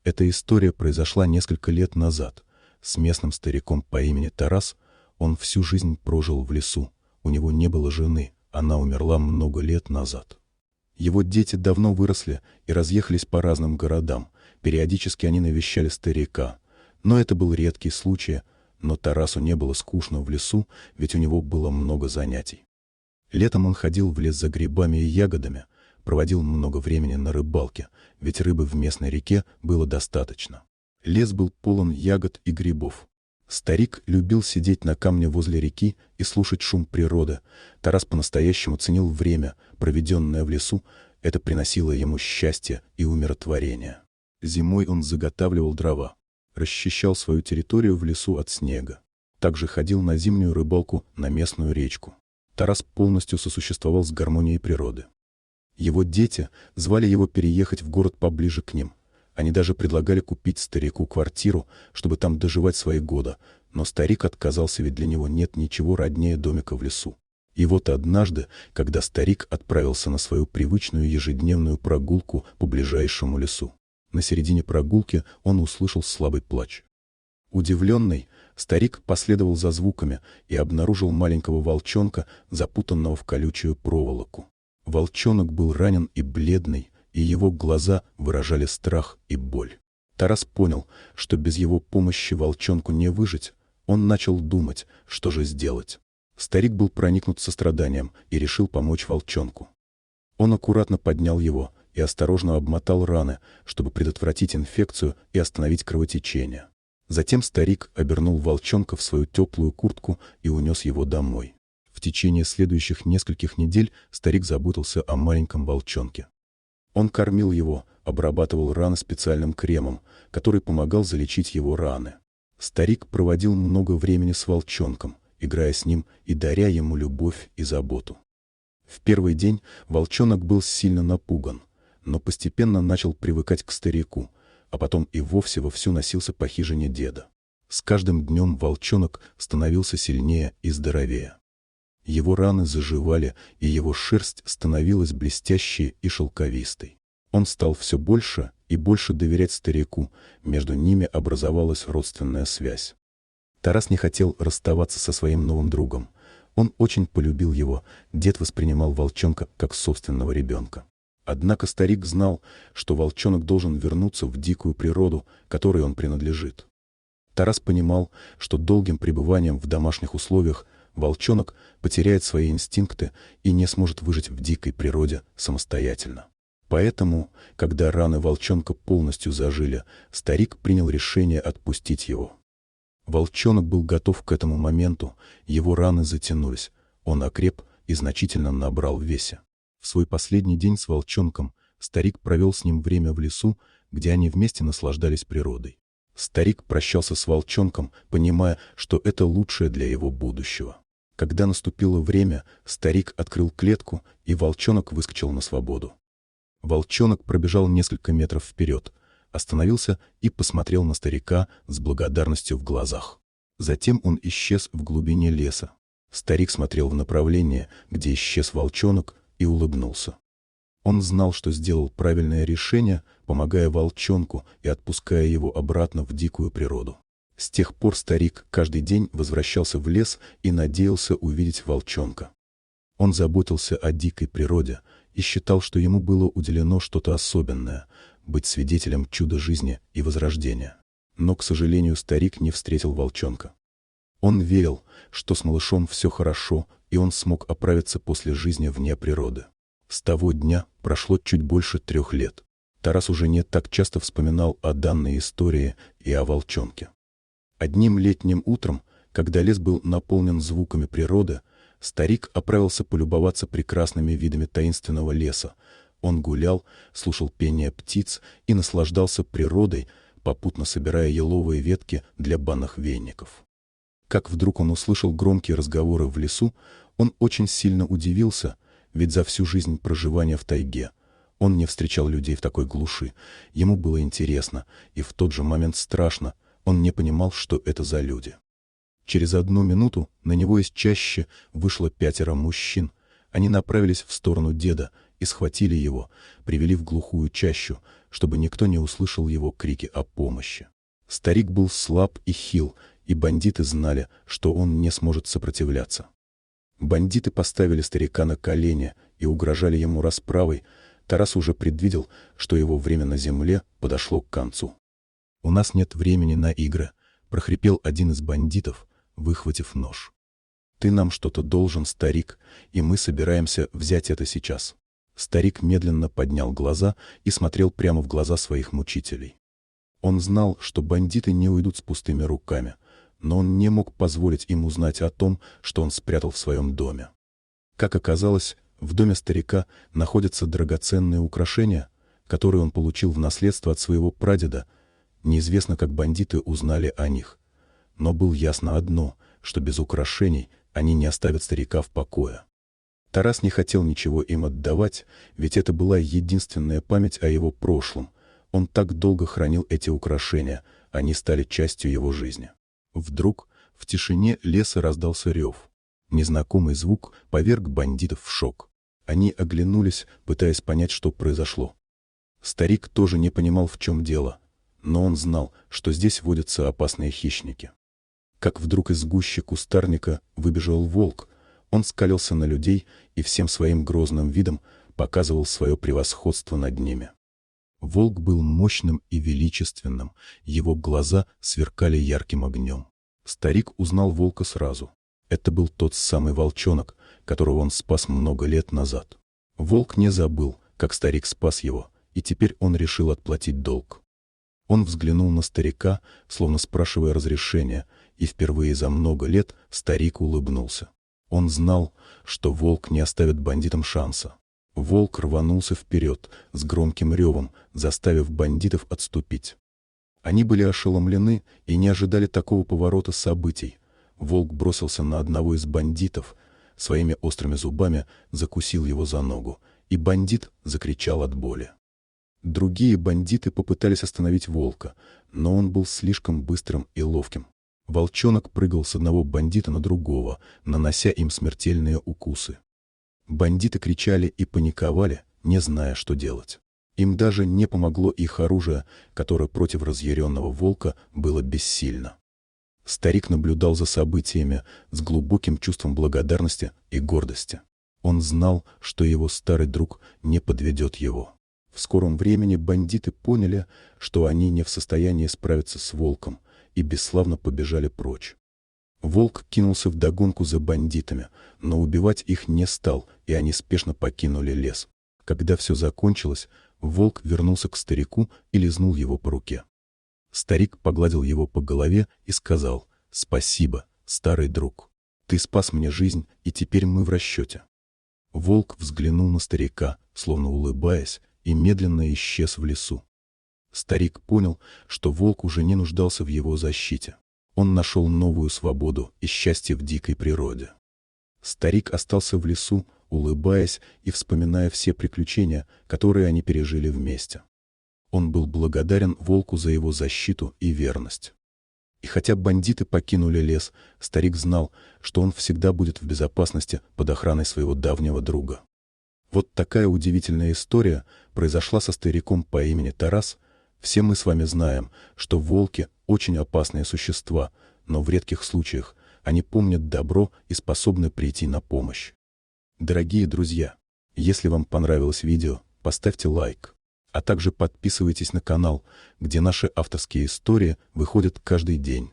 Эта история произошла несколько лет назад с местным стариком по имени Тарас. Он всю жизнь прожил в лесу. У него не было жены, она умерла много лет назад. Его дети давно выросли и разъехались по разным городам. Периодически они навещали старика. Но это был редкий случай. Но Тарасу не было скучно в лесу, ведь у него было много занятий. Летом он ходил в лес за грибами и ягодами, проводил много времени на рыбалке, ведь рыбы в местной реке было достаточно. Лес был полон ягод и грибов. Старик любил сидеть на камне возле реки и слушать шум природы. Тарас по-настоящему ценил время, проведенное в лесу. Это приносило ему счастье и умиротворение. Зимой он заготавливал дрова, расчищал свою территорию в лесу от снега. Также ходил на зимнюю рыбалку на местную речку. Тарас полностью сосуществовал с гармонией природы. Его дети звали его переехать в город поближе к ним. Они даже предлагали купить старику квартиру, чтобы там доживать свои годы, но старик отказался, ведь для него нет ничего роднее домика в лесу. И вот однажды, когда старик отправился на свою привычную ежедневную прогулку по ближайшему лесу, на середине прогулки он услышал слабый плач. Удивленный, старик последовал за звуками и обнаружил маленького волчонка, запутанного в колючую проволоку. Волчонок был ранен и бледный, и его глаза выражали страх и боль. Тарас понял, что без его помощи волчонку не выжить. Он начал думать, что же сделать. Старик был проникнут состраданием и решил помочь волчонку. Он аккуратно поднял его и осторожно обмотал раны, чтобы предотвратить инфекцию и остановить кровотечение. Затем старик обернул волчонка в свою теплую куртку и унес его домой. В течение следующих нескольких недель старик заботился о маленьком волчонке. Он кормил его, обрабатывал раны специальным кремом, который помогал залечить его раны. Старик проводил много времени с волчонком, играя с ним и даря ему любовь и заботу. В первый день волчонок был сильно напуган, но постепенно начал привыкать к старику, а потом и вовсе вовсю носился по хижине деда. С каждым днем волчонок становился сильнее и здоровее. Его раны заживали, и его шерсть становилась блестящей и шелковистой. Он стал все больше и больше доверять старику, между ними образовалась родственная связь. Тарас не хотел расставаться со своим новым другом. Он очень полюбил его, дед воспринимал волчонка как собственного ребенка. Однако старик знал, что волчонок должен вернуться в дикую природу, которой он принадлежит. Тарас понимал, что долгим пребыванием в домашних условиях волчонок потеряет свои инстинкты и не сможет выжить в дикой природе самостоятельно. Поэтому, когда раны волчонка полностью зажили, старик принял решение отпустить его. Волчонок был готов к этому моменту, его раны затянулись, он окреп и значительно набрал в весе. В свой последний день с волчонком старик провел с ним время в лесу, где они вместе наслаждались природой. Старик прощался с волчонком, понимая, что это лучшее для его будущего. Когда наступило время, старик открыл клетку, и волчонок выскочил на свободу. Волчонок пробежал несколько метров вперед, остановился и посмотрел на старика с благодарностью в глазах. Затем он исчез в глубине леса. Старик смотрел в направление, где исчез волчонок, и улыбнулся. Он знал, что сделал правильное решение, помогая волчонку и отпуская его обратно в дикую природу. С тех пор старик каждый день возвращался в лес и надеялся увидеть волчонка. Он заботился о дикой природе и считал, что ему было уделено что-то особенное — быть свидетелем чуда жизни и возрождения. Но, к сожалению, старик не встретил волчонка. Он верил, что с малышом все хорошо, и он смог оправиться после жизни вне природы. С того дня прошло чуть больше 3 лет. Тарас уже не так часто вспоминал о данной истории и о волчонке. Одним летним утром, когда лес был наполнен звуками природы, старик отправился полюбоваться прекрасными видами таинственного леса. Он гулял, слушал пение птиц и наслаждался природой, попутно собирая еловые ветки для банных веников. Как вдруг он услышал громкие разговоры в лесу, он очень сильно удивился, ведь за всю жизнь проживания в тайге он не встречал людей в такой глуши. Ему было интересно, и в тот же момент страшно. Он не понимал, что это за люди. Через 1 минуту на него из чащи вышло 5 мужчин. Они направились в сторону деда и схватили его, привели в глухую чащу, чтобы никто не услышал его крики о помощи. Старик был слаб и хил, и бандиты знали, что он не сможет сопротивляться. Бандиты поставили старика на колени и угрожали ему расправой. Тарас уже предвидел, что его время на земле подошло к концу. «У нас нет времени на игры», — прохрипел один из бандитов, выхватив нож. «Ты нам что-то должен, старик, и мы собираемся взять это сейчас». Старик медленно поднял глаза и смотрел прямо в глаза своих мучителей. Он знал, что бандиты не уйдут с пустыми руками, но он не мог позволить им узнать о том, что он спрятал в своем доме. Как оказалось, в доме старика находятся драгоценные украшения, которые он получил в наследство от своего прадеда. Неизвестно, как бандиты узнали о них. Но было ясно одно, что без украшений они не оставят старика в покое. Тарас не хотел ничего им отдавать, ведь это была единственная память о его прошлом. Он так долго хранил эти украшения, они стали частью его жизни. Вдруг в тишине леса раздался рев. Незнакомый звук поверг бандитов в шок. Они оглянулись, пытаясь понять, что произошло. Старик тоже не понимал, в чем дело, но он знал, что здесь водятся опасные хищники. Как вдруг из гущи кустарника выбежал волк. Он скалился на людей и всем своим грозным видом показывал свое превосходство над ними. Волк был мощным и величественным, его глаза сверкали ярким огнем. Старик узнал волка сразу. Это был тот самый волчонок, которого он спас много лет назад. Волк не забыл, как старик спас его, и теперь он решил отплатить долг. Он взглянул на старика, словно спрашивая разрешения, и впервые за много лет старик улыбнулся. Он знал, что волк не оставит бандитам шанса. Волк рванулся вперед с громким ревом, заставив бандитов отступить. Они были ошеломлены и не ожидали такого поворота событий. Волк бросился на одного из бандитов, своими острыми зубами закусил его за ногу, и бандит закричал от боли. Другие бандиты попытались остановить волка, но он был слишком быстрым и ловким. Волчонок прыгал с одного бандита на другого, нанося им смертельные укусы. Бандиты кричали и паниковали, не зная, что делать. Им даже не помогло их оружие, которое против разъяренного волка было бессильно. Старик наблюдал за событиями с глубоким чувством благодарности и гордости. Он знал, что его старый друг не подведет его. В скором времени бандиты поняли, что они не в состоянии справиться с волком, и бесславно побежали прочь. Волк кинулся вдогонку за бандитами, но убивать их не стал, и они спешно покинули лес. Когда все закончилось, волк вернулся к старику и лизнул его по руке. Старик погладил его по голове и сказал: «Спасибо, старый друг. Ты спас мне жизнь, и теперь мы в расчете». Волк взглянул на старика, словно улыбаясь, и медленно исчез в лесу. Старик понял, что волк уже не нуждался в его защите. Он нашел новую свободу и счастье в дикой природе. Старик остался в лесу, улыбаясь и вспоминая все приключения, которые они пережили вместе. Он был благодарен волку за его защиту и верность. И хотя бандиты покинули лес, старик знал, что он всегда будет в безопасности под охраной своего давнего друга. Вот такая удивительная история произошла со стариком по имени Тарас. Все мы с вами знаем, что волки – очень опасные существа, но в редких случаях они помнят добро и способны прийти на помощь. Дорогие друзья, если вам понравилось видео, поставьте лайк, а также подписывайтесь на канал, где наши авторские истории выходят каждый день.